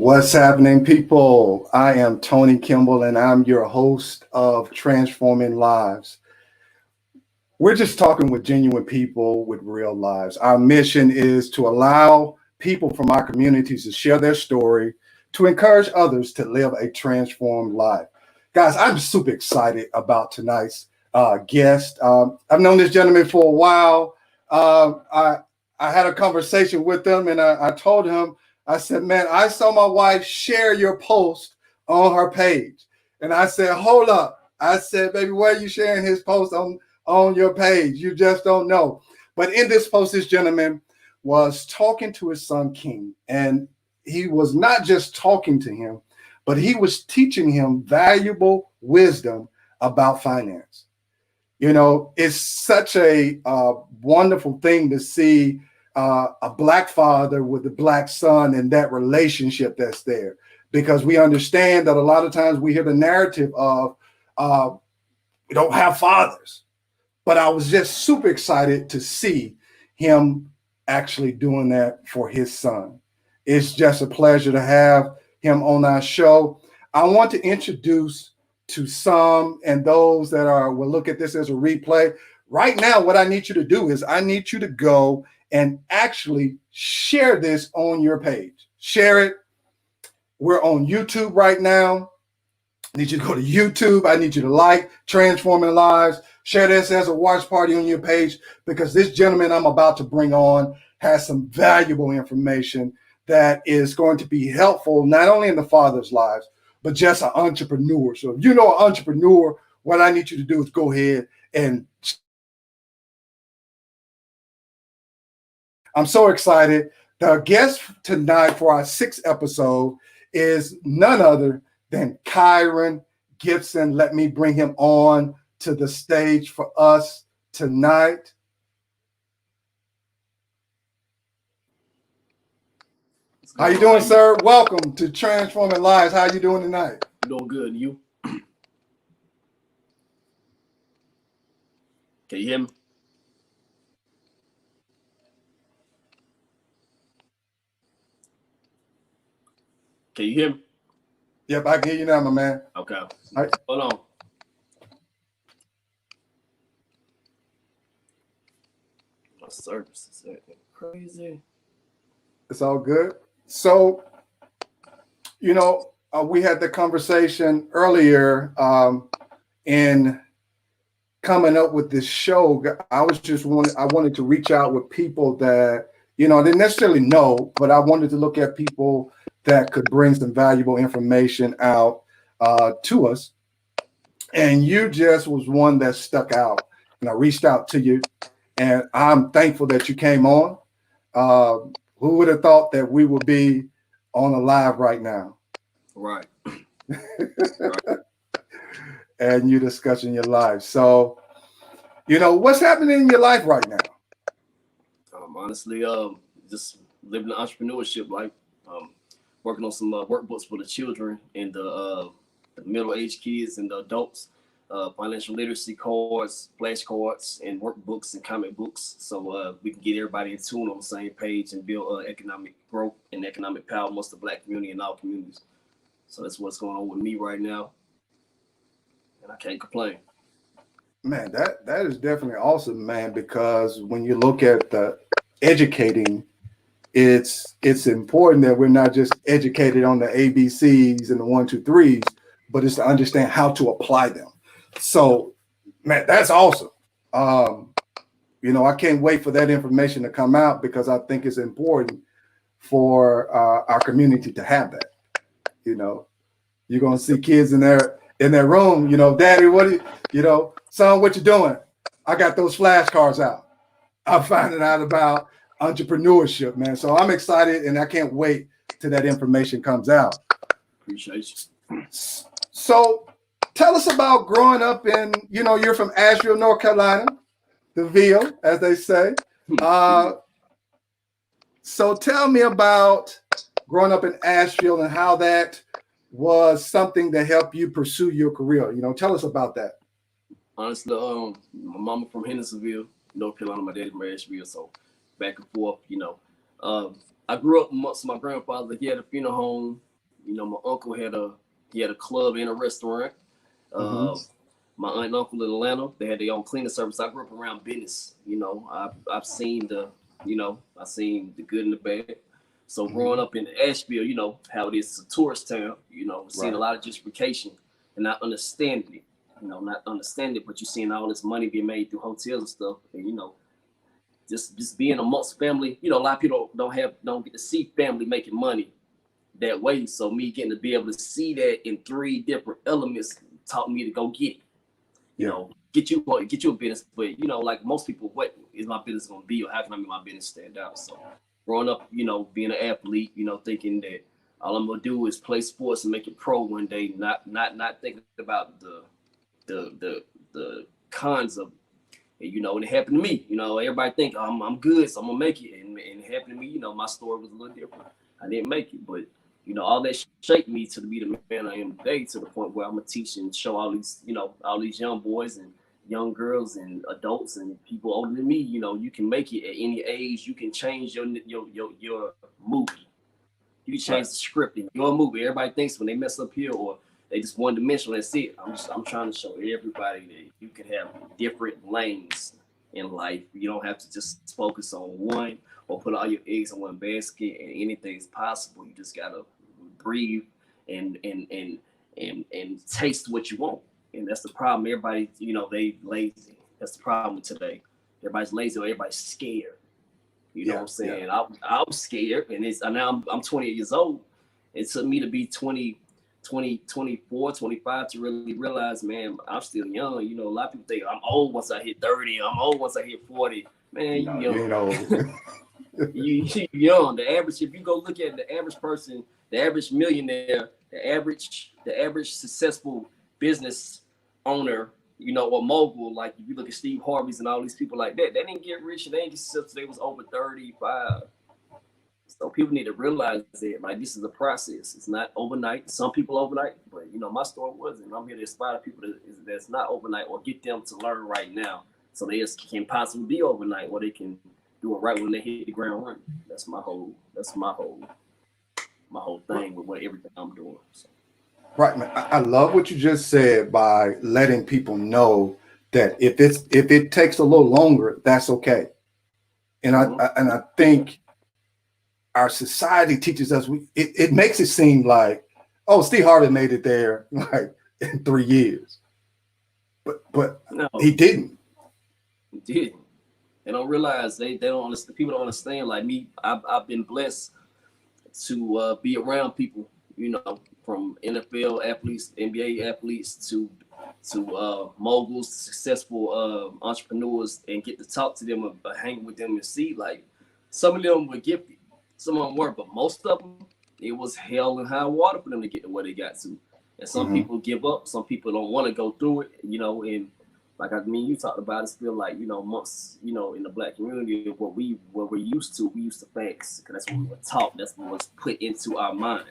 What's happening, people? I am Tony Kimball, and I'm your host of Transforming Lives. We're just talking with genuine people with real lives. Our mission is to allow people from our communities to share their story, to encourage others to live a transformed life. Guys, I'm super excited about tonight's guest. I've known this gentleman for a while. I had a conversation with him, and I told him, I said, man, I saw my wife share your post on her page. And I said, hold up. I said, baby, why are you sharing his post on your page? You just don't know. But in this post, this gentleman was talking to his son, King. And he was not just talking to him, but he was teaching him valuable wisdom about finance. You know, it's such a wonderful thing to see a Black father with a Black son and that relationship that's there, because we understand that a lot of times we hear the narrative of we don't have fathers. But I was just super excited to see him actually doing that for his son. It's just a pleasure to have him on our show. I want to introduce to some and those that will look at this as a replay. Right now, what I need you to do is I need you to go and actually share this on your page. Share it. We're on YouTube right now. I need you to go to YouTube. I need you to like Transforming Lives. Share this as a watch party on your page, because this gentleman I'm about to bring on has some valuable information that is going to be helpful, not only in the father's lives, but just an entrepreneur. So if you know an entrepreneur, what I need you to do is go ahead and I'm so excited. The guest tonight for our 6th episode is none other than Kyren Gibson. Let me bring him on to the stage for us tonight. How you doing, sir? Welcome to Transforming Lives. How you doing tonight? Doing good. You? Can you hear me? Can you hear me? Yep, I can hear you now, my man. Okay. All right. Hold on. My service is acting crazy. It's all good. So, you know, we had the conversation earlier in coming up with this show. I wanted to reach out with people that, you know, I didn't necessarily know, but I wanted to look at people that could bring some valuable information out to us. And you just was one that stuck out. And I reached out to you, and I'm thankful that you came on. Who would have thought that we would be on a live right now? Right. And you discussing your life. So, you know, what's happening in your life right now? Honestly, just living the entrepreneurship life. Working on some workbooks for the children and the middle-aged kids and the adults. Financial literacy cards, flashcards, and workbooks and comic books, so we can get everybody in tune on the same page and build economic growth and economic power amongst the Black community and all communities. So that's what's going on with me right now, and I can't complain. Man, that is definitely awesome, man, because when you look at the educating, it's important that we're not just educated on the ABCs and the 1, 2, 3s, but it's to understand how to apply them. So, man, that's awesome. You know, I can't wait for that information to come out, because I think it's important for our community to have that. You know, you're gonna see kids in their room. You know, Daddy, son, what you doing? I got those flashcards out. I'm finding out about entrepreneurship, man. So I'm excited, and I can't wait till that information comes out. Appreciate you. So tell us about growing up in, you know, you're from Asheville, North Carolina, the Ville, as they say. So tell me about growing up in Asheville and how that was something that helped you pursue your career. You know, tell us about that. Honestly, my mama from Hendersonville, North Carolina. My daddy from Asheville, so back and forth. You know, I grew up amongst my grandfather. He had a funeral home. You know, my uncle had a club and a restaurant. Mm-hmm. My aunt and uncle in Atlanta, they had their own cleaning service. I grew up around business. You know, I've seen I've seen the good and the bad. So growing up in Asheville, you know how it is, it's a tourist town. You know, seeing a lot of gentrification and not understanding it. You know, not understanding it, but you're seeing all this money being made through hotels and stuff. And you know, just being amongst family. You know, a lot of people don't get to see family making money that way. So me getting to be able to see that in three different elements taught me to go get it. You know, get you a business, but you know, like most people, what is my business gonna be, or how can I make my business stand out? So growing up, you know, being an athlete, you know, thinking that all I'm gonna do is play sports and make it pro one day, not thinking about the cons of it, you know. And it happened to me. You know, everybody think I'm good, so I'm gonna make it, and it happened to me. You know, my story was a little different. I didn't make it, but you know, all that shaped me to be the man I am today, to the point where I'm gonna teach and show all these, you know, all these young boys and young girls and adults and people older than me. You know, you can make it at any age. You can change your movie. You can change the script in your movie. Everybody thinks when they mess up here or they just one dimensional. That's it. I'm trying to show everybody that you can have different lanes in life. You don't have to just focus on one or put all your eggs in one basket, and anything's possible. You just gotta breathe and taste what you want. And that's the problem. Everybody, you know, they lazy. That's the problem today. Everybody's lazy or everybody's scared. You know what I'm saying? I'm scared, and now I'm 28 years old. It took me to be 24, 25 to really realize, man, I'm still young. You know, a lot of people think I'm old once I hit 30. I'm old once I hit 40. Man, you young. You ain't old. you young. The average, if you go look at the average person, the average millionaire, the average successful business owner, you know, or mogul, like if you look at Steve Harvey's and all these people like that, they didn't get rich and they didn't get successful. They was over 35. So people need to realize that, like, this is a process. It's not overnight. Some people overnight, but you know, my story wasn't. I'm here to inspire people that's not overnight, or get them to learn right now, so they can possibly be overnight, or they can do it right when they hit the ground running. That's my whole thing with everything I'm doing. So. Right, man. I love what you just said by letting people know that if it takes a little longer, that's okay. And I think our society teaches us, it makes it seem like, oh, Steve Harvey made it there like in 3 years, but no, he didn't. He didn't. They don't realize, they don't understand. People don't understand. Like me, I've been blessed to be around people, you know, from NFL athletes, NBA athletes to moguls, successful entrepreneurs, and get to talk to them, hang with them, and see, like, some of them were gifted, some of them weren't, but most of them, it was hell and high water for them to get to where they got to. And some people give up, some people don't want to go through it, you know. And like, I mean, you talked about it, still, like, you know, months, you know, in the Black community, what we're used to fast, because that's what we were taught, that's what was put into our mind.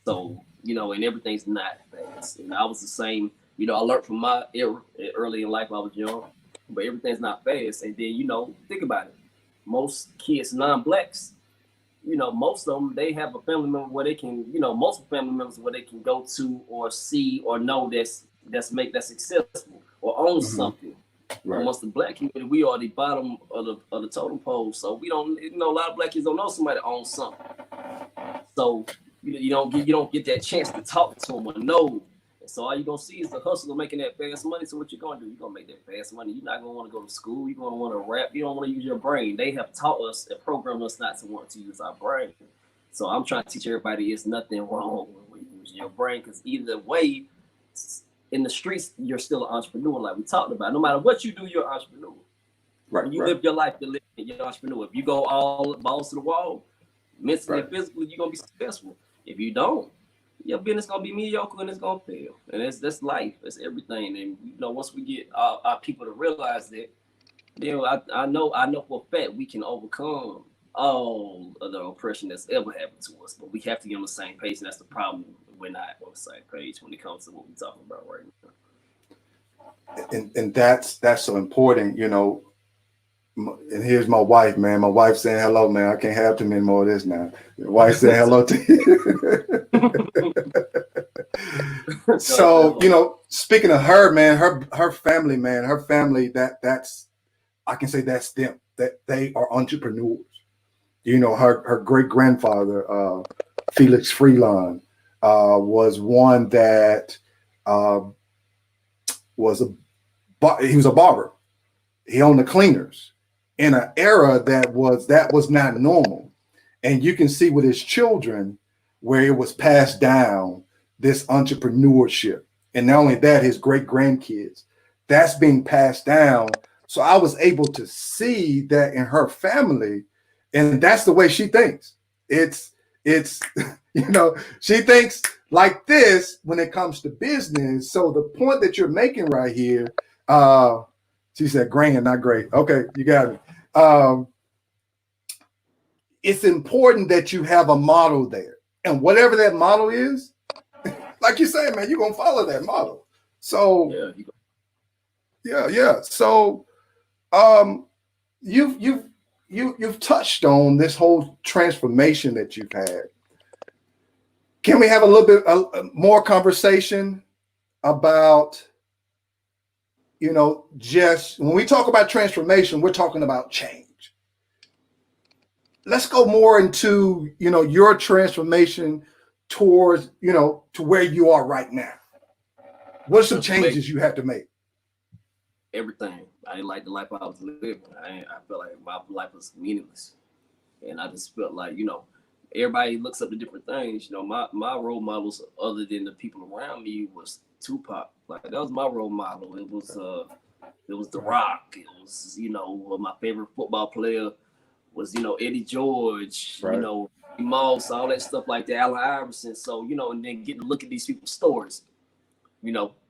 So, you know, and everything's not fast. And I was the same, you know, I learned from my era early in life. I was young, but everything's not fast. And then, you know, think about it. Most kids, non-blacks, you know, most of them, they have a family member where they can, you know, most family members where they can go to or see or know that's successful or own something. Right. Amongst the Black community, we are the bottom of the totem pole. So we don't, you know, a lot of Black kids don't know somebody that owns something. So you don't get that chance to talk to them or know. And so all you're gonna see is the hustler making that fast money. So what you're gonna do? You're gonna make that fast money. You're not gonna want to go to school. You're gonna want to rap. You don't want to use your brain. They have taught us and programmed us not to want to use our brain. So I'm trying to teach everybody it's nothing wrong with using your brain, because either way, in the streets, you're still an entrepreneur, like we talked about. No matter what you do, you're an entrepreneur. Right. When you live your life, you're an entrepreneur. If you go all balls to the wall, mentally and physically, you're gonna be successful. If you don't, your business gonna be mediocre and it's gonna fail. And that's life. That's everything. And you know, once we get our people to realize that, then I know for a fact we can overcome all of the oppression that's ever happened to us. But we have to get on the same page, and that's the problem. We're not on the same page when it comes to what we're talking about right now. And that's so important, you know. And here's my wife, man. My wife saying hello, man. I can't have too many more of this now. Your wife saying hello to you. So, speaking of her, man, her family, man, her family, that's I can say that's them, that they are entrepreneurs. Her great grandfather, Felix Freelon, was one that uh, he was a barber. He owned the cleaners in an era that was not normal. And you can see with his children where it was passed down, this entrepreneurship. And not only that, his great grandkids, that's being passed down. So I was able to see that in her family, and that's the way she thinks. It's she thinks like this when it comes to business. So the point that you're making right here, she said grand, not great. Okay, you got it. It's important that you have a model there. And whatever that model is, like you say, man, you're gonna follow that model. So yeah. So you've touched on this whole transformation that you've had. Can we have a little bit more conversation about, just when we talk about transformation, we're talking about change. Let's go more into, your transformation towards, to where you are right now. What are some changes you had to make? Everything. I didn't like the life I was living. I felt like my life was meaningless. And I just felt like, everybody looks up to different things. My role models, other than the people around me, was Tupac. Like, that was my role model. It was The Rock. It was, my favorite football player was, Eddie George, right. Moss, all that stuff like that, Allen Iverson. So, and then getting to look at these people's stories.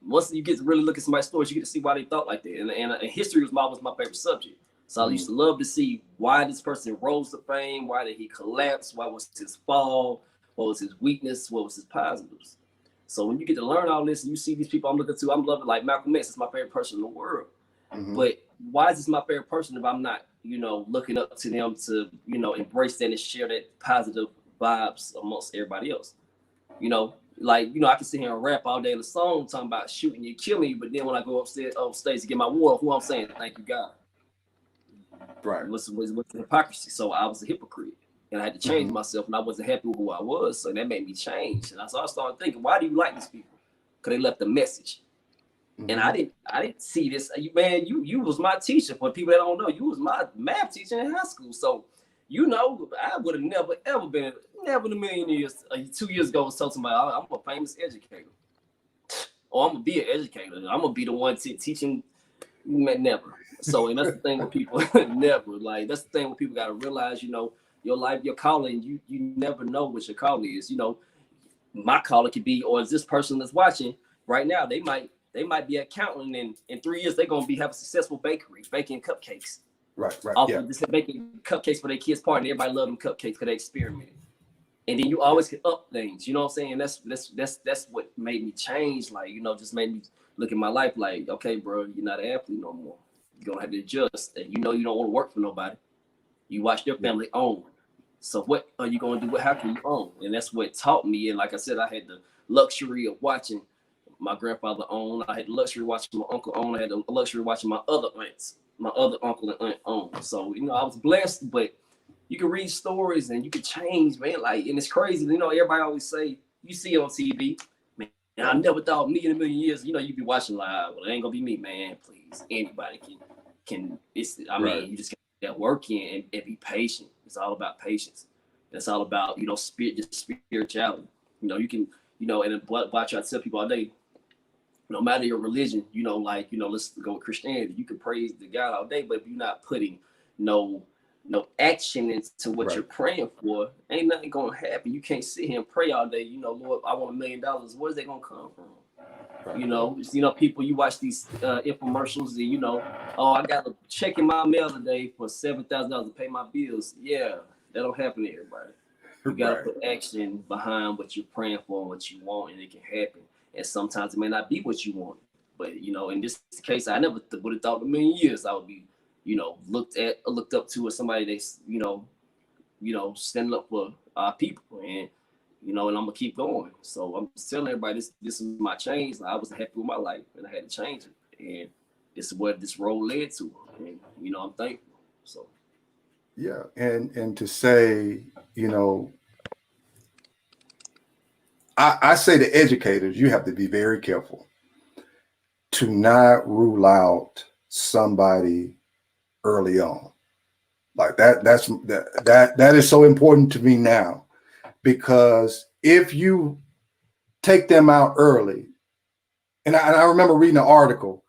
Once you get to really look at somebody's stories, you get to see why they thought like that. And history was my favorite subject. So I used to love to see why this person rose to fame, why did he collapse, why was his fall, what was his weakness, what was his positives. So when you get to learn all this and you see these people I'm looking to, I'm loving like Malcolm X is my favorite person in the world. Mm-hmm. But why is this my favorite person if I'm not, looking up to them to, embrace that and share that positive vibes amongst everybody else? I can sit here and rap all day in the song talking about shooting you, kill me, but then when I go upstairs to get my water, who I'm saying, thank you, God. Right. What's the hypocrisy? So I was a hypocrite. And I had to change myself, and I wasn't happy with who I was. So that made me change. And so I started thinking, why do you like these people? Because they left a message. Mm-hmm. And I didn't see this. Man, you was my teacher. For people that don't know, you was my math teacher in high school. So, I would have never, ever been, never in a million years, 2 years ago, was told somebody, I'm a famous educator. Or I'm going to be an educator. I'm going to be the one teaching. Never. So, and that's the thing with people, never. Like, that's the thing with people got to realize, your life, your calling, you never know what your calling is. My calling could be, or is this person that's watching right now, they might be accounting, and in 3 years they're gonna have a successful bakery, baking cupcakes. Right. Just making cupcakes for their kids' party, and everybody love them cupcakes because they experimented. And then you always can up things, you know what I'm saying? That's what made me change, like, just made me look at my life like, okay, bro, you're not an athlete no more. You're gonna have to adjust, and you don't want to work for nobody. You watch your family own. So what are you going to do? How can you own? And that's what taught me. And like I said, I had the luxury of watching my grandfather own. I had the luxury of watching my uncle own. I had the luxury of watching my other uncle and aunt own. So, I was blessed, but you can read stories and you can change, man. Like, and it's crazy. Everybody always say, you see it on TV, man, I never thought me in a million years, you be watching live. Well, it ain't going to be me, man. Please. Anybody can, mean, you just got that work in and be patient. It's all about patience. It's all about, spirituality. You can, and what I try to tell people all day, no matter your religion, let's go with Christianity. You can praise the God all day, but if you're not putting no action into what you're praying for, ain't nothing gonna happen. You can't sit here and pray all day. Lord, I want $1 million. Where's that gonna come from? Right. People, you watch these infomercials and, I got a check in my mail today for $7,000 to pay my bills. Yeah, that don't happen to everybody. You got to put action behind what you're praying for and what you want, and it can happen. And sometimes it may not be what you want. But, in this case, I never would have thought in a million years I would be, looked up to as somebody that's, standing up for our people. And, you know, and I'm gonna keep going. So I'm telling everybody this is my change. Like, I wasn't happy with my life and I had to change it. And this is what this road led to. And you know, I'm thankful. So Yeah, and to say, you know, I say to educators, you have to be very careful to not rule out somebody early on. Like that is so important to me now, because if you take them out early, and I remember reading an article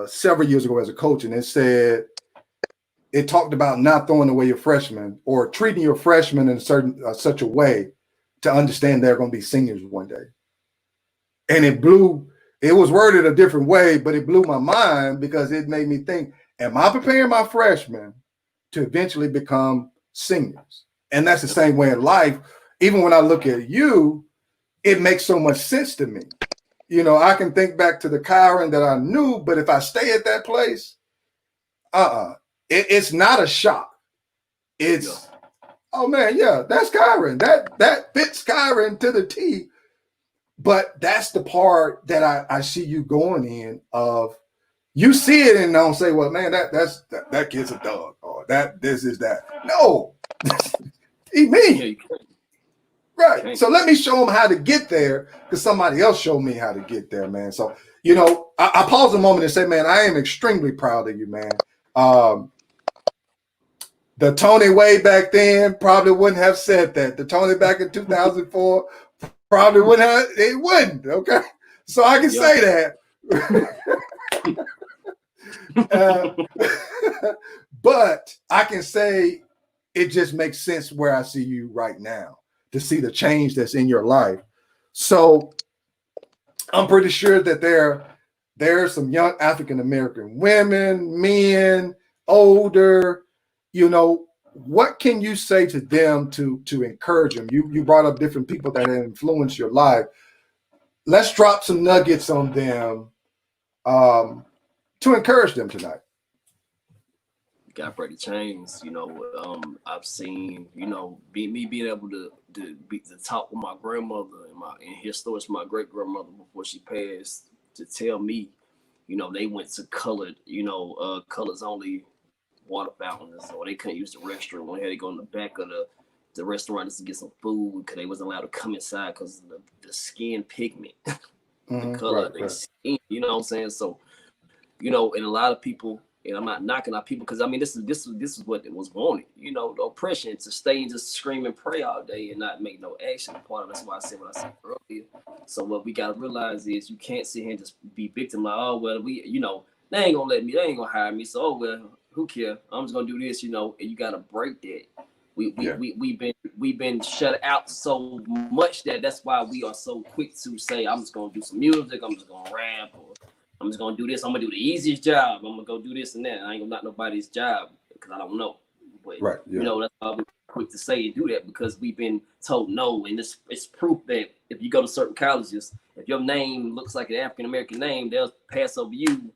several years ago as a coach, and it talked about not throwing away your freshmen or treating your freshmen in a certain such a way to understand they're going to be seniors one day. And it was worded a different way, but it blew my mind because it made me think, am I preparing my freshmen to eventually become seniors? And that's the same way in life. Even when I look at you, it makes so much sense to me. You know, I can think back to the Kyren that I knew, but if I stay at that place, it's not a shock. It's, oh man, yeah, that's Kyren. That fits Kyren to the T. But that's the part that I see you going in of, you see it and don't say, well, man, that kid's a dog, or this is that. No, he me. Right. So let me show him how to get there, because somebody else showed me how to get there, man. So, you know, I pause a moment and say, man, I am extremely proud of you, man. The Tony way back then probably wouldn't have said that. The Tony back in 2004 probably wouldn't have, it wouldn't, okay? So I can say that. But I can say it just makes sense where I see you right now, to see the change that's in your life. So I'm pretty sure that there are some young African-American women, men, older, you know, what can you say to them to encourage them? You brought up different people that have influenced your life. Let's drop some nuggets on them to encourage them tonight. Got break the chains, you know. I've seen, you know, me being able to talk with my grandmother and hear stories from my great grandmother before she passed, to tell me, you know, they went to colored, you know, colors only water fountains, or they couldn't use the restroom. When they had to go in the back of the restaurant just to get some food, because they wasn't allowed to come inside because of the skin pigment, the color of their skin. You know what I'm saying? So, you know, and a lot of people, and I'm not knocking out people, because I mean, this is what it was wanted. You know, the oppression to stay and just scream and pray all day and not make no action part of it. That's why I said what I said earlier. So what we gotta realize is, you can't sit here and just be victim like, oh well, you know, they ain't gonna hire me, so oh well, who care? I'm just gonna do this, you know. And you gotta break that. We've been shut out so much that's why we are so quick to say, I'm just gonna do some music, I'm just gonna rap, or I'm just gonna do this. I'm gonna do the easiest job. I'm gonna go do this and that. I ain't gonna knock nobody's job because I don't know. But you know, that's why we're quick to say and do that, because we've been told no. And it's proof that if you go to certain colleges, if your name looks like an African American name, they'll pass over you,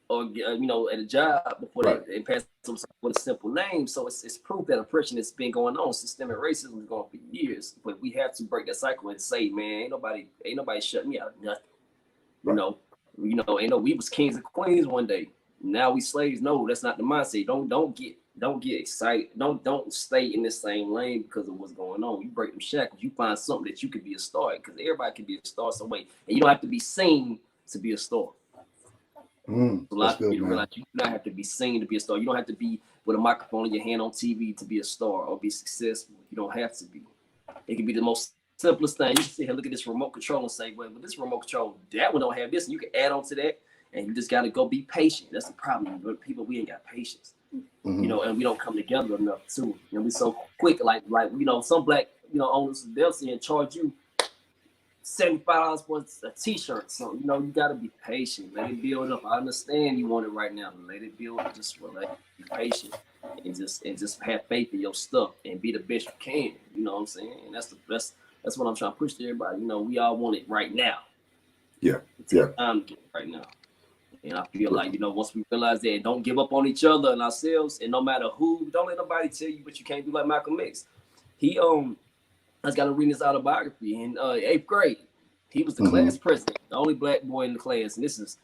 or you know, at a job before they pass over with a simple name. So it's proof that oppression has been going on. Systemic racism is going on for years. But we have to break that cycle and say, man, ain't nobody shut me out of nothing. You know, we was kings and queens one day. Now we slaves. No, that's not the mindset. Don't get excited. Don't stay in the same lane because of what's going on. You break them shackles. You find something that you could be a star, because everybody can be a star some way, and you don't have to be seen to be a star. A lot of people realize you do not have to be seen to be a star. You don't have to be with a microphone in your hand on TV to be a star or be successful. You don't have to be. It can be the most simplest thing. You can sit here, look at this remote control and say, well, with this remote control, that one don't have this, and you can add on to that, and you just got to go be patient. That's the problem. People, we ain't got patience, you know, and we don't come together enough too. And we so quick, like you know, some black, you know, owners, they'll see and charge you $75 for a t-shirt. So, you know, you got to be patient. Let it build up. I understand you want it right now. Let it build up. Just relax, be patient, and just have faith in your stuff and be the best you can. You know what I'm saying? And that's what I'm trying to push to everybody. You know, we all want it right now. Yeah. It's time to get it right now. And I feel like, you know, once we realize that, don't give up on each other and ourselves, and no matter who, don't let nobody tell you what you can't do. Like Malcolm X, he I just got to read his autobiography in 8th grade. He was the Mm-hmm. class president, the only black boy in the class, and this is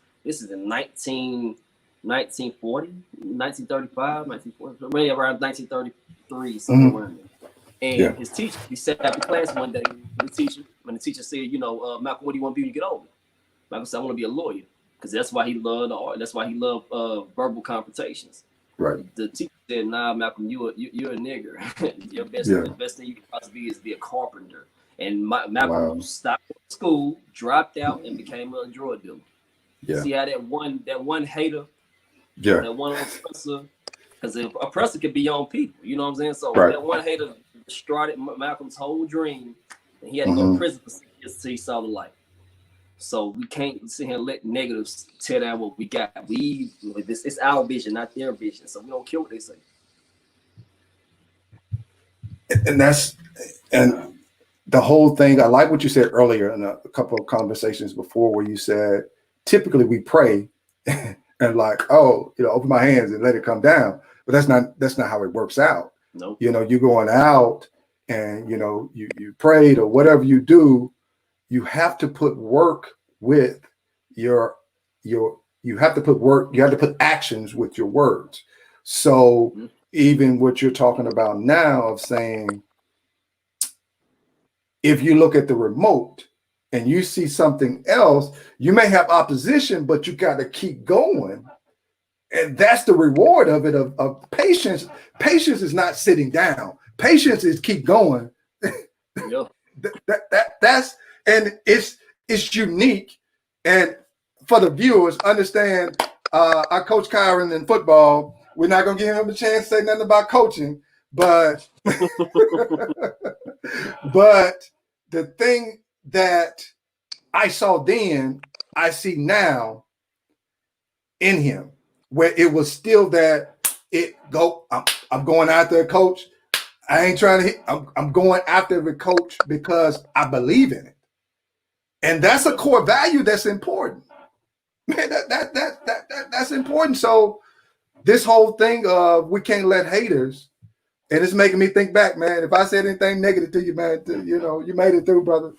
in 1940, 1935, 1940, maybe around 1933, somewhere Mm-hmm. around there. And Yeah. his teacher, he sat after class one day with the teacher, when the teacher said, Malcolm, what do you want to be when you get older? Malcolm said, I want to be a lawyer, because that's why he loved art. That's why he loved verbal confrontations. Right. The teacher said, nah, Malcolm, you're a nigger. The best thing you can possibly be is be a carpenter. And Malcolm stopped school, dropped out, and became a drug dealer. Yeah. See how that one hater, that one oppressor, because the oppressor could be on people, you know what I'm saying? So that one hater started Malcolm's whole dream, and he had to go to prison for 6 years until he saw the light. So we can't sit here and let negatives tear down what we got. It's our vision, not their vision. So we don't care what they say. And the whole thing, I like what you said earlier in a couple of conversations before, where you said typically we pray and like, open my hands and let it come down. But that's not how it works out. No. You're going out and you prayed or whatever you do, you have to put work with you have to put actions with your words. So even what you're talking about now of saying, if you look at the remote and you see something else, you may have opposition, but you got to keep going. And that's the reward of it, of patience. Patience is not sitting down. Patience is keep going. Yeah. And it's unique. And for the viewers, understand, I coach Kyren in football. We're not gonna give him a chance to say nothing about coaching, but but the thing that I saw then, I see now in him, where it was still that I'm going after a coach. I ain't trying to hit. I'm going after the coach because I believe in it. And that's a core value that's important. Man, that's important. So this whole thing of we can't let haters, and it's making me think back, man. If I said anything negative to you, man, you made it through, brother.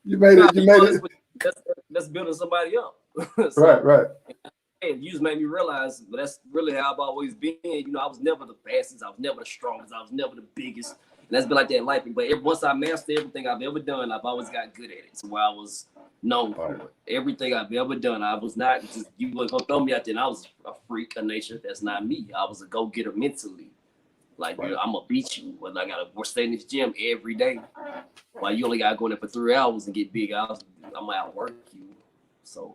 you made it. That's building somebody up. Right. And you just made me realize, but that's really how I've always been. I was never the fastest, I was never the strongest, I was never the biggest. And that's been like that in life. But once I mastered everything I've ever done, I've always got good at it. So where I was known for it. Everything I've ever done, I was not just, you were gonna throw me out there and I was a freak of nature. That's not me. I was a go-getter mentally. Like, I'm gonna beat you. But I gotta stay in this gym every day. While you only gotta go in there for 3 hours and get big, I'm gonna outwork you. So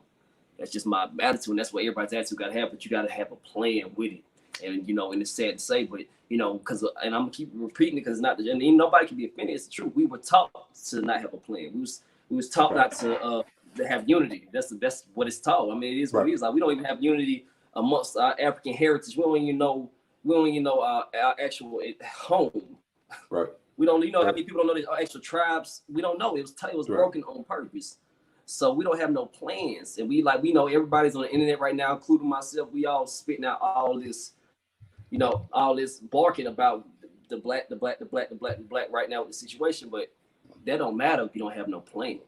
that's just my attitude, and that's what everybody's attitude got to have. But you got to have a plan with it, and and it's sad to say, but because and I'm gonna keep repeating it because it's not, and nobody can be offended. It's the truth. We were taught to not have a plan. We was taught not to have unity. That's what it's taught. I mean, it is what it is. Like, we don't even have unity amongst our African heritage. We don't even know our actual home. Right. We don't. How many people don't know our actual tribes? We don't know. It was broken on purpose. So we don't have no plans, and we know everybody's on the internet right now, including myself. We all spitting out all this, all this barking about the black right now with the situation. But that don't matter if you don't have no plan.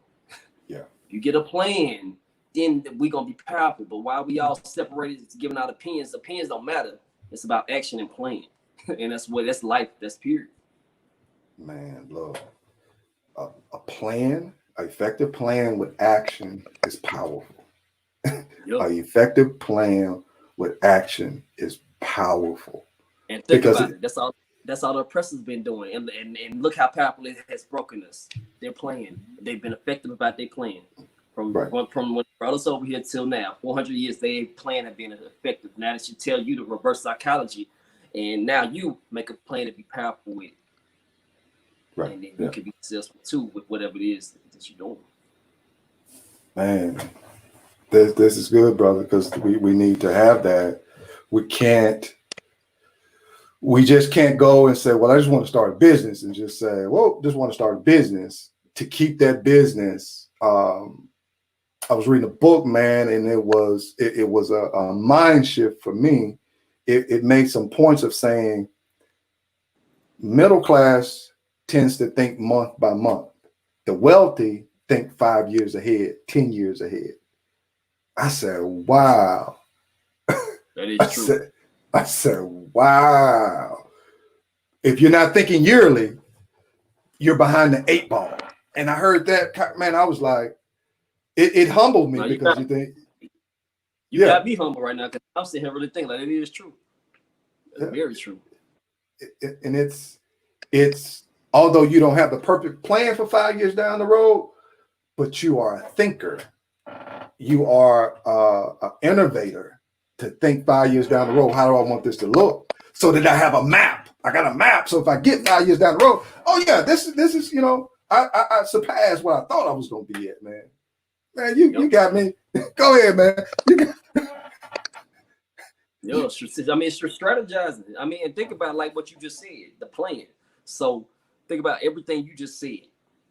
Yeah. You get a plan, then we gonna be powerful. But while we all separated, giving out opinions don't matter. It's about action and plan, and that's life. That's period. Man, look, a plan. An effective plan with action is powerful. An effective plan with action is powerful. And think about it. That's all the oppressors been doing. And look how powerful it has broken us. They're playing. They've been effective about their plan. From when they brought us over here till now. 400 years, their plan have been effective. Now that should tell you to reverse psychology. And now you make a plan to be powerful with it. Right. And then you can be successful too with whatever it is that you're doing. Man, this is good, brother, because we need to have that. We just can't go and say, well, I just want to start a business and just say, well, just want to start a business. To keep that business, I was reading a book, man, and it was a mind shift for me. It made some points of saying middle class tends to think month by month. The wealthy think 5 years ahead, 10 years ahead. I said, wow. That is true. I said, wow. If you're not thinking yearly, you're behind the 8 ball. And I heard that, man, I was like, it humbled me, because you think. You got to be humble right now, because I'm sitting here really thinking like it is true. It's very true. And it's although you don't have the perfect plan for 5 years down the road, but you are a thinker. You are an innovator to think 5 years down the road. How do I want this to look? So that I have a map. I got a map. So if I get 5 years down the road, oh yeah, this is I surpassed what I thought I was gonna be at, man. Man, you got me. Go ahead, man. Yo, I mean, it's strategizing. I mean, and think about like what you just said, the plan. So think about everything you just said,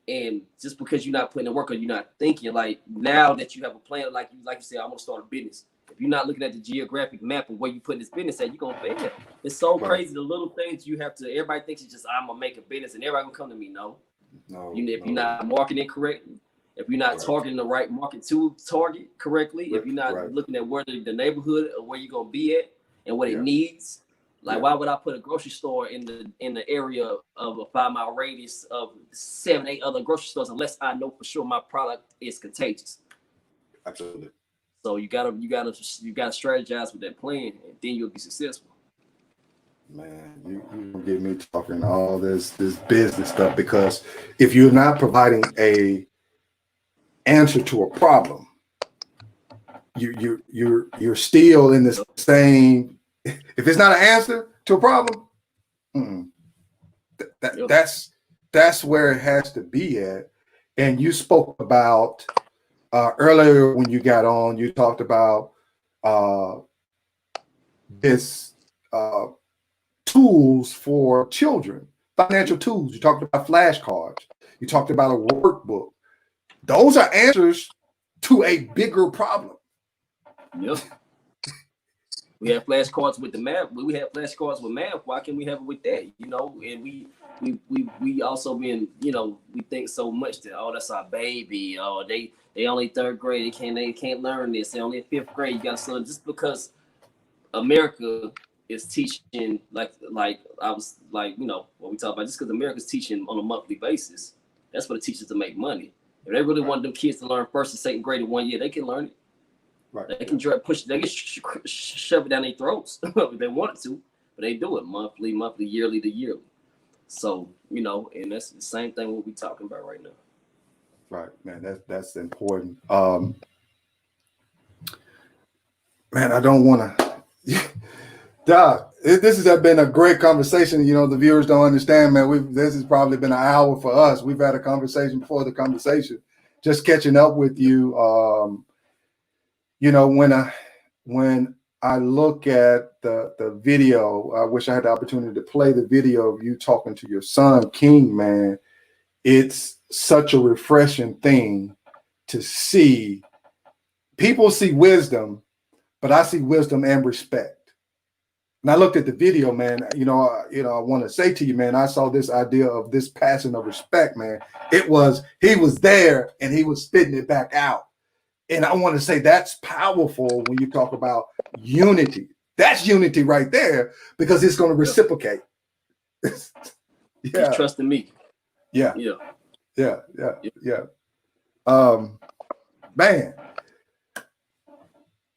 and just because you're not putting in work or you're not thinking, like now that you have a plan, like you said, I'm gonna start a business. If you're not looking at the geographic map of where you put this business at, you're gonna fail. It's so crazy. The little things you have to. Everybody thinks it's just I'm gonna make a business and everybody gonna come to me. No, if you're not marketing correctly, if you're not targeting the right market to target correctly, if you're not looking at where the neighborhood or where you're gonna be at and what it needs, like why would I put a grocery store in the area of a 5-mile radius of 7, 8 other grocery stores unless I know for sure my product is contagious? Absolutely. So you gotta strategize with that plan, and then you'll be successful. Man, you get me talking all this business stuff, because if you're not providing a answer to a problem, you're still in the same. If it's not an answer to a problem, that's where it has to be at. And you spoke about earlier when you got on, you talked about this tools for children, financial tools. You talked about flashcards. You talked about a workbook. Those are answers to a bigger problem. Yep. We have flashcards with the math. We have flashcards with math. Why can't we have it with that? And we also been, we think so much that, oh, that's our baby. Oh, they only 3rd grade. They can't learn this. They only in 5th grade. You got to learn. Just because America is teaching like I was like, what we talk about, just because America's teaching on a monthly basis, that's what it teaches to make money. If they really want them kids to learn 1st and 2nd grade in 1 year, they can learn it. Right. They can push. They can shove it down their throats if they wanted to, but they do it monthly, yearly to yearly. So and that's the same thing we'll be talking about right now. Right, man. That's important. Man, I don't want to. Doc, this has been a great conversation. The viewers don't understand, man. This has probably been an hour for us. We've had a conversation before the conversation, just catching up with you. When I look at the video, I wish I had the opportunity to play the video of you talking to your son, King, man. It's such a refreshing thing to see. People see wisdom, but I see wisdom and respect. And I looked at the video, man. I want to say to you, man, I saw this idea of this passing of respect, man. He was there and he was spitting it back out. And I want to say that's powerful when you talk about unity. That's unity right there, because it's going to reciprocate. He's trusting me. Yeah. Man,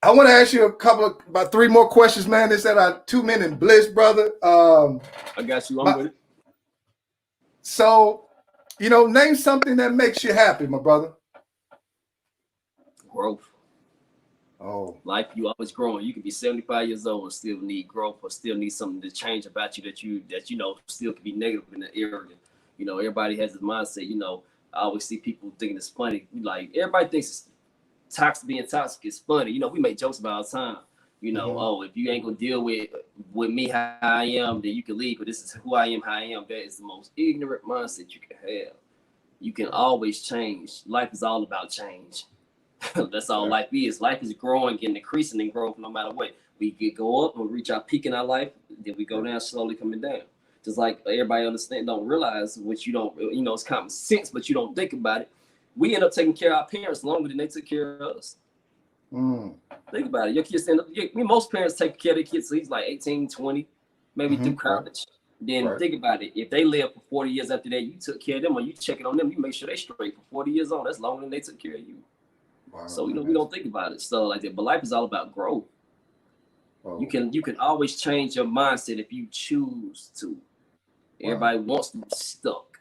I want to ask you about 3 more questions, man. This at our 2 minute bliss, brother. I got you. I'm with it. So, name something that makes you happy, my brother. Growth. Oh, life, you always growing. You can be 75 years old and still need growth, or still need something to change about you that still can be negative in the area. Everybody has this mindset. I always see people thinking it's funny. Like, everybody thinks it's being toxic is funny. We make jokes about all the time. Oh, if you ain't gonna deal with me how I am, then you can leave. But this is who I am, how I am. That is the most ignorant mindset you can have. You can always change. Life is all about change. That's all life is. Life is growing and increasing in growth no matter what. We go up and reach our peak in our life, then we go down slowly coming down. Just like everybody don't realize, which you don't, it's common sense, but you don't think about it. We end up taking care of our parents longer than they took care of us. Think about it. Your kids most parents take care of their kids, so he's like 18, 20, maybe through college. Then think about it. If they live for 40 years after that, you took care of them, or you checking on them, you make sure they straight for 40 years on. That's longer than they took care of you. Wow, so we don't think about it. So like that, but life is all about growth. You can always change your mindset if you choose to. Everybody wants to be stuck.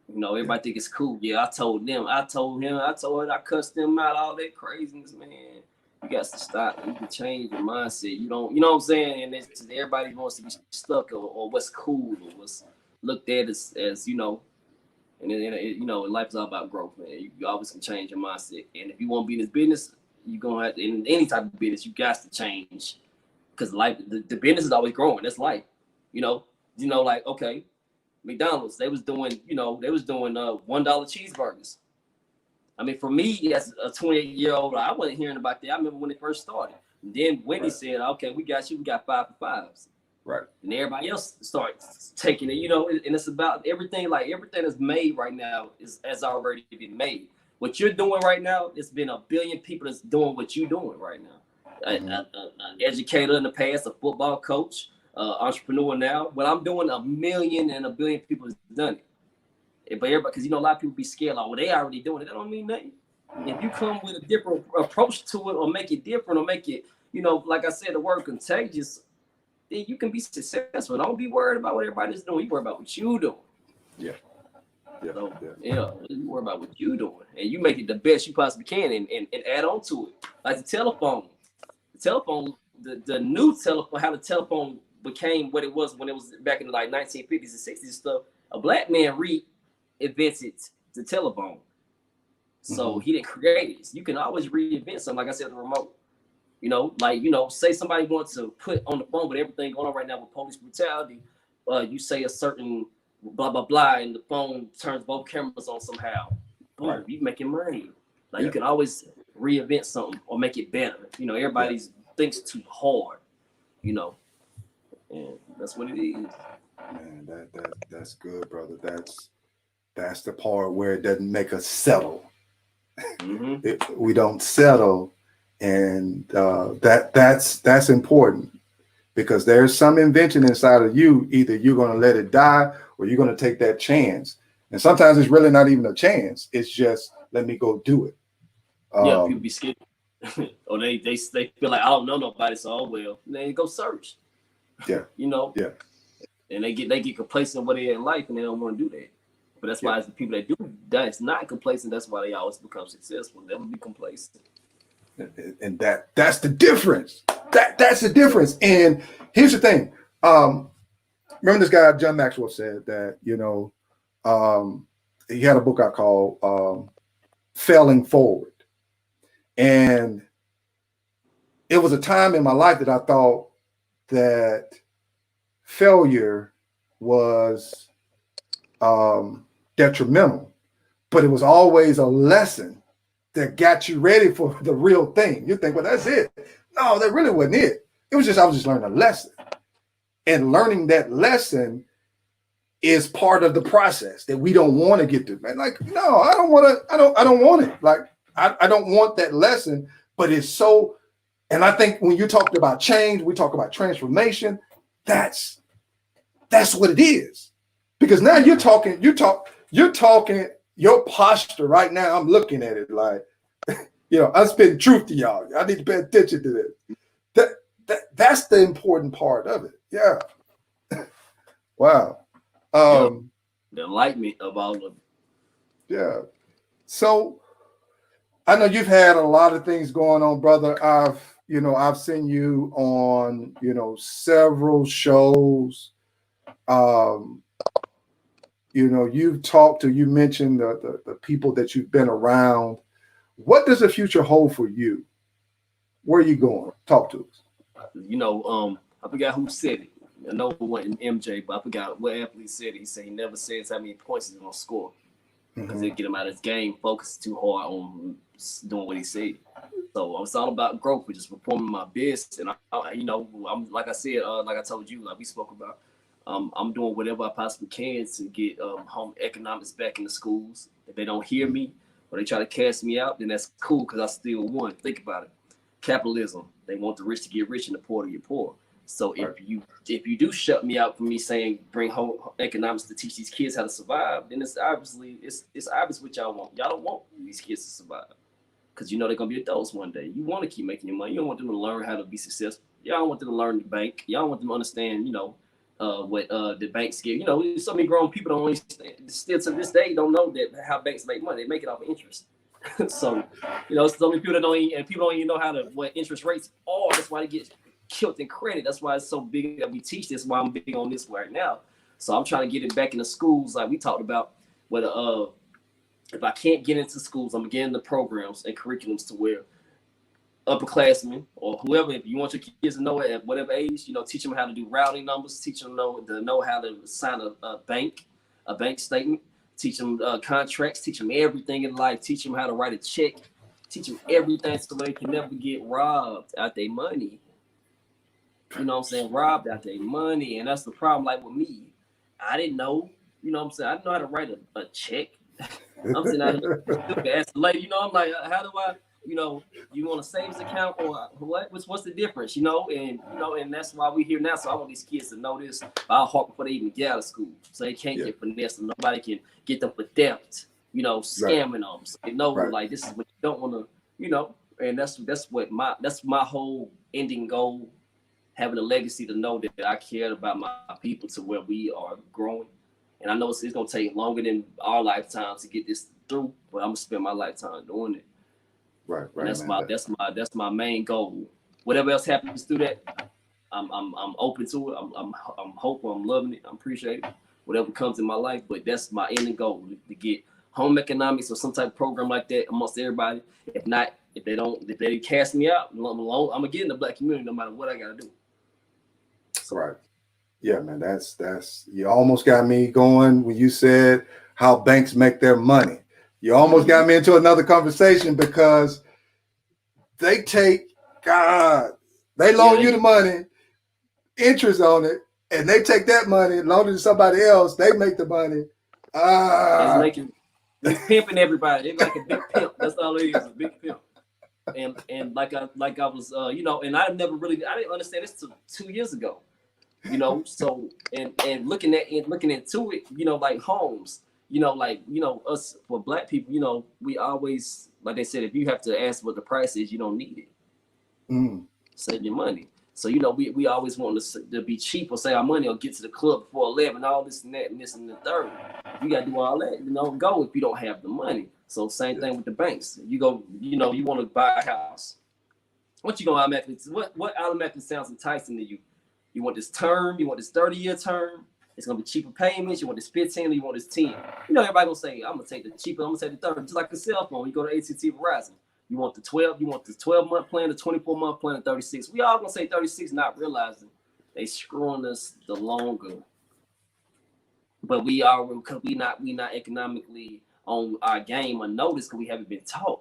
Everybody think it's cool. Yeah, I told them, I told him, I told her, I cussed them out, all that craziness, man. You got to stop. You can change your mindset. You know what I'm saying? And it's, everybody wants to be stuck or what's cool or what's looked at as and then, life is all about growth, man. You always can change your mindset. And if you want to be in this business, you're going to have to, in any type of business, you got to change. Because life, the business is always growing. That's life. Like, okay, McDonald's, they was doing $1 cheeseburgers. I mean, for me, as a 28-year-old, I wasn't hearing about that. I remember when it first started. And then Wendy said, okay, we got 5 for 5s. Right. And everybody else starts taking it, and it's about everything, like everything that's made right now has already been made. What you're doing right now, it's been a billion people that's doing what you're doing right now. An educator in the past, a football coach, entrepreneur now. What I'm doing, 1 million and 1 billion people has done it. But everybody, because a lot of people be scared, like, well, they already doing it. That don't mean nothing. If you come with a different approach to it, or make it different, or make it, like I said, the word contagious, then you can be successful. Don't be worried about what everybody's doing. You worry about what you doing. Yeah. You worry about what you doing, and you make it the best you possibly can, and add on to it. Like the telephone, the new telephone, how the telephone became what it was when it was back in the 1950s and 60s and stuff. A black man reinvented the telephone, so he didn't create it. You can always reinvent something. Like I said, the remote. Say somebody wants to put on the phone with everything going on right now with police brutality. You say a certain blah blah blah, and the phone turns both cameras on somehow. Boom, you making money. You can always reinvent something or make it better. Everybody thinks too hard. And that's what it is. Man, that's good, brother. That's the part where it doesn't make us settle. We don't settle, and that's important, because there's some invention inside of you. Either you're going to let it die, or you're going to take that chance. And sometimes it's really not even a chance. It's just, let me go do it. People be scared, or they feel like, I don't know nobody, so oh well. They go search. Yeah. And they get complacent with their life, and they don't want to do that. But that's why it's the people that do that's not complacent. That's why they always become successful. Never be complacent. And that's the difference. That's the difference. And here's the thing. Remember this guy John Maxwell said that he had a book out called Failing Forward, and it was a time in my life that I thought that failure was detrimental, but it was always a lesson that got you ready for the real thing. You think, well, that's it. No, that really wasn't it. It was just, I was just learning a lesson. And learning that lesson is part of the process that we don't want to get to. Man, like, no, I don't want it. Like, I don't want that lesson, but it's so, and I think when you talked about change, we talk about transformation, that's what it is. Because now you're talking your posture right now. I'm looking at it like, I'm spitting truth to y'all. I need to pay attention to this. That's the important part of it. Yeah. Wow. The enlightenment of all of it. Yeah. So I know you've had a lot of things going on, brother. I've seen you on, several shows. You mentioned the people that you've been around. What does the future hold for you? Where are you going? Talk to us. I forgot who said it. I know it wasn't MJ, but I forgot what athlete said it. He said he never says how many points he's going to score, because it get him out of his game, focus too hard on doing what he said. So it's all about growth. We're just performing my best, and I'm like I said, like I told you, like we spoke about. I'm doing whatever I possibly can to get home economics back in the schools. If they don't hear me or they try to cast me out, then that's cool because I still won. Think about it. Capitalism. They want the rich to get rich and the poor to get poor. So if you do shut me out from me saying bring home economics to teach these kids how to survive, then it's obvious what y'all want. Y'all don't want these kids to survive because you know they're gonna be adults one day. You want to keep making your money. You don't want them to learn how to be successful. Y'all don't want them to learn the bank. Y'all want them to understand, what the banks give. So many grown people don't understand. Still to this day don't know that how banks make money. They make it off of interest. So, so many people that people don't even know what interest rates are. That's why they get killed in credit. That's why it's so big that we teach this. Why I'm big on this right now. So I'm trying to get it back in the schools, like we talked about. Whether if I can't get into schools, I'm getting the programs and curriculums to where upperclassmen or whoever, if you want your kids to know it at whatever age, teach them how to do routing numbers, teach them to know how to sign a bank statement, teach them contracts, teach them everything in life, teach them how to write a check, teach them everything so they can never get robbed out their money. You know what I'm saying? Robbed out their money. And that's the problem. Like with me, I didn't know, I didn't know how to write a check. I'm sitting out here ask the lady, I'm like, how do I, you want a savings account or what? What's the difference? And that's why we here now. So I want these kids to know this by heart before they even get out of school. So they can't get finessed and nobody can get them for theft, scamming them. So they know like this is what you don't want to, and that's my whole ending goal, having a legacy to know that I cared about my people to where we are growing. And I know it's gonna take longer than our lifetime to get this through, but I'm gonna spend my lifetime doing it. Right. And that's my main goal. Whatever else happens through that, I'm open to it. I'm hopeful. I'm loving it. I'm appreciating it. Whatever comes in my life, but that's my ending goal to get home economics or some type of program like that amongst everybody. If they cast me out, I'm gonna get in the black community no matter what I gotta do. So, right. Yeah, man, that's you almost got me going when you said how banks make their money. You almost got me into another conversation because they loan you the money, interest on it, and they take that money, loan it to somebody else, they make the money. It's pimping everybody. They're like a big pimp. That's all it is, a big pimp. And like I was, and I didn't understand this till 2 years ago. So and looking into it, like homes, us for black people, we always, like they said, if you have to ask what the price is, you don't need it. Save your money. So we always want to be cheap or save our money or get to the club before 11, all this and that and this and the third. You gotta do all that, go if you don't have the money. So same thing with the banks. You go, you want to buy a house. What automatically sounds enticing to you? You want this term, you want this 30-year term, it's gonna be cheaper payments, you want this 15 or you want this 10. Everybody gonna say, I'm gonna take the cheaper, I'm gonna take the 30, just like a cell phone. You go to AT&T Verizon, you want the 12-month plan, the 24-month plan, the 36. We all gonna say 36, not realizing they screwing us the longer. But we are, because we not economically on our game or notice because we haven't been taught.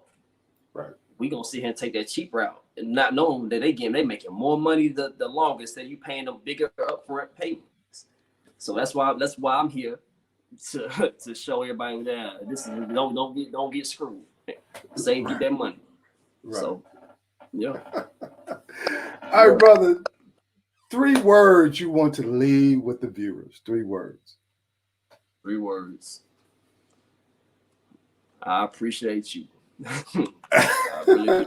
Right. We gonna sit here and take that cheap route and not knowing that they making more money the longest, that you paying them bigger upfront payments. So that's why I'm here to show everybody that this is don't get screwed. Save you that money. Right. So yeah. All right, brother. 3 words you want to leave with the viewers. 3 words. 3 words. I appreciate you. I really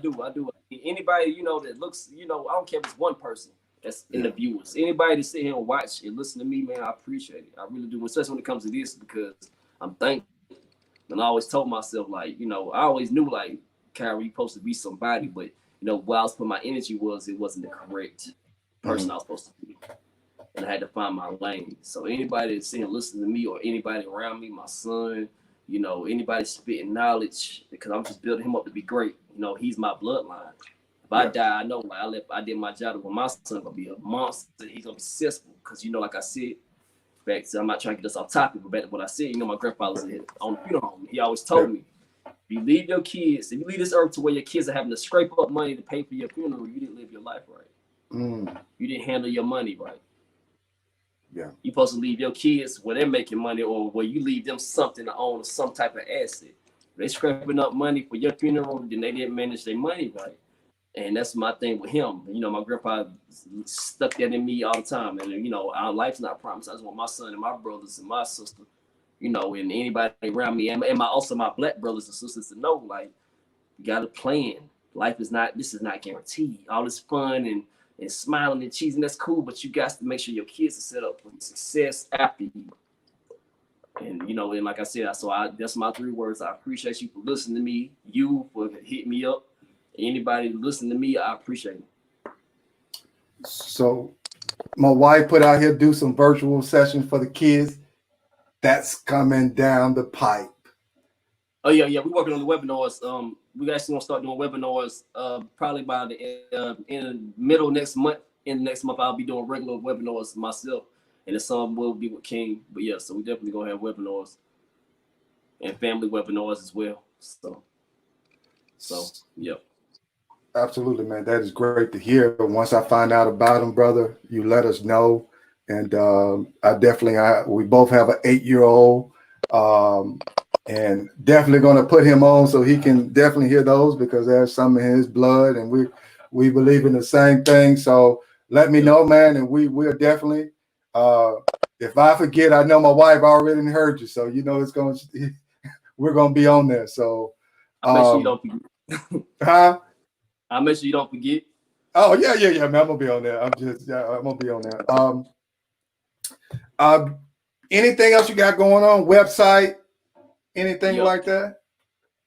do. I do. Anybody, that looks, I don't care if it's one person that's in the viewers. Anybody to sit here and watch and listen to me, man, I appreciate it. I really do, especially when it comes to this, because I'm thankful. And I always told myself, like, I always knew, like, Kyren, you're supposed to be somebody, but, where I was putting my energy it wasn't the correct person I was supposed to be. And I had to find my lane. So anybody that's sitting listening to me or anybody around me, my son, anybody spitting knowledge, because I'm just building him up to be great. He's my bloodline. If I die, I know, like, I did my job. When my son gonna be a monster, he's gonna be successful. Because like I said, back to, I'm not trying to get us off topic, but back to what I said, my grandfather was on the funeral home. He always told me, if you leave this earth to where your kids are having to scrape up money to pay for your funeral, you didn't live your life right. You didn't handle your money right. Yeah. You're supposed to leave your kids where they're making money, or where you leave them something to own, or some type of asset. If they scraping up money for your funeral, then they didn't manage their money right. And that's my thing with him. You know, my grandpa stuck that in me all the time. And, you know, our life's not promised. I just want my son and my brothers and my sister, you know, and anybody around me, and also my black brothers and sisters to know, like, you got to plan. Life is not, this is not guaranteed. All this fun and smiling and cheesing, that's cool, but you got to make sure your kids are set up for success after you. And, you know, and like I said, that's my 3 words. I appreciate you for listening to me. You for hitting me up. Anybody listen to me, I appreciate it. So my wife put out here, do some virtual sessions for the kids. That's coming down the pipe. Oh yeah, we're working on the webinars. We actually gonna start doing webinars probably by the in the middle next month. In the next month, I'll be doing regular webinars myself, and then some will be with King. But yeah, so we definitely gonna have webinars and family webinars as well. So yeah. Absolutely, man. That is great to hear. Once I find out about them, brother, you let us know. And we both have an 8-year-old, and definitely going to put him on so he can definitely hear those, because there's some in his blood, and we believe in the same thing. So let me know, man, and we're definitely. If I forget, I know my wife already heard you, so you know we're going to be on there. So I'll make sure you don't forget. Huh? I'll make sure you don't forget. Oh yeah, man. I'm gonna be on there. I'm gonna be on there. Anything else you got going on? Website? Anything like that?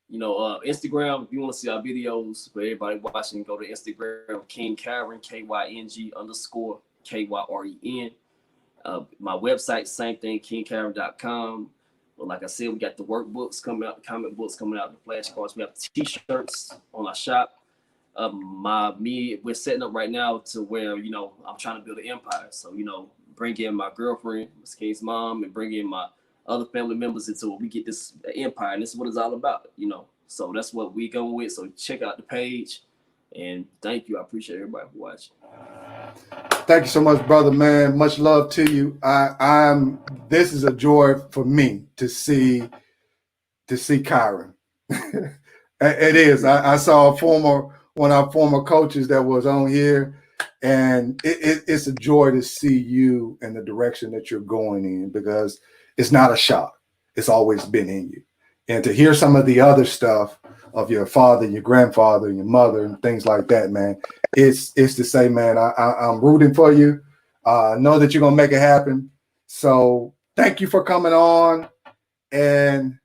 You know, Instagram. If you want to see our videos for everybody watching, go to Instagram. King Kyren, KYNG_KYREN. My website, same thing, KingKyren.com. But like I said, we got the workbooks coming out, the comic books coming out, the flashcards. We have T-shirts on our shop. We're setting up right now to where, you know, I'm trying to build an empire. So, you know, bring in my girlfriend, Miss King's mom, and bring in my other family members until we get this empire. And this is what it's all about, you know. So that's what we going with. So check out the page. And thank you. I appreciate everybody for watching. Thank you so much, brother, man. Much love to you. This is a joy for me to see Kyren. It is. I saw one of our former coaches that was on here, and it's a joy to see you in the direction that you're going in, because it's not a shock. It's always been in you. And to hear some of the other stuff of your father, your grandfather, your mother, and things like that, man, it's to say, man, I'm rooting for you. Know that you're going to make it happen. So thank you for coming on. And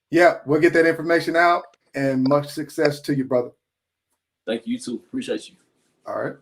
yeah, we'll get that information out, and much success to you, brother. Thank you too. Appreciate you. All right.